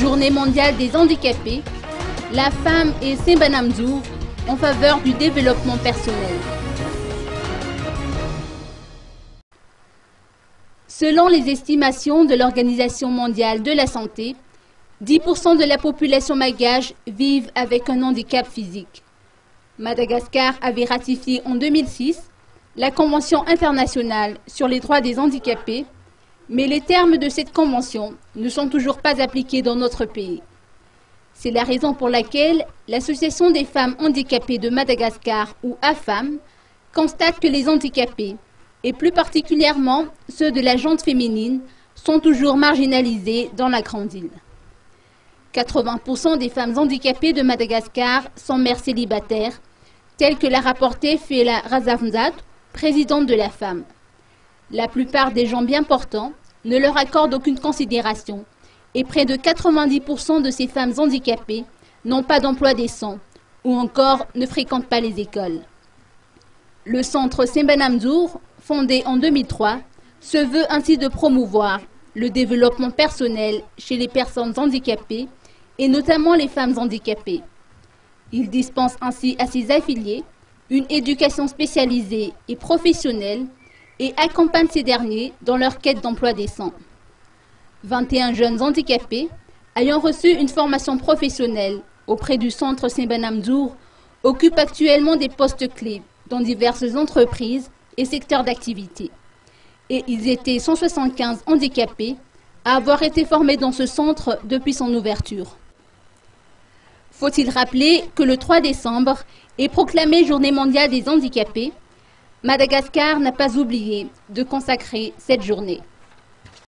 Journée mondiale des handicapés, la femme et Simbanamzour en faveur du développement personnel. Selon les estimations de l'Organisation mondiale de la santé, 10% de la population malgache vivent avec un handicap physique. Madagascar avait ratifié en 2006 la Convention internationale sur les droits des handicapés, mais les termes de cette convention ne sont toujours pas appliqués dans notre pays. C'est la raison pour laquelle l'Association des femmes handicapées de Madagascar, ou AFAM, constate que les handicapés, et plus particulièrement ceux de la gente féminine, sont toujours marginalisés dans la grande île. 80% des femmes handicapées de Madagascar sont mères célibataires, telles que l'a rapporté Fela Razavnzad, présidente de la femme. La plupart des gens bien portants ne leur accordent aucune considération et près de 90% de ces femmes handicapées n'ont pas d'emploi décent ou encore ne fréquentent pas les écoles. Le centre Simbanamzour, fondé en 2003, se veut ainsi de promouvoir le développement personnel chez les personnes handicapées et notamment les femmes handicapées. Il dispense ainsi à ses affiliés une éducation spécialisée et professionnelle et accompagne ces derniers dans leur quête d'emploi décent. 21 jeunes handicapés ayant reçu une formation professionnelle auprès du centre Simbanamzour occupent actuellement des postes clés dans diverses entreprises et secteurs d'activité. Et ils étaient 175 handicapés à avoir été formés dans ce centre depuis son ouverture. Faut-il rappeler que le 3 décembre est proclamée Journée mondiale des handicapés? Madagascar n'a pas oublié de consacrer cette journée.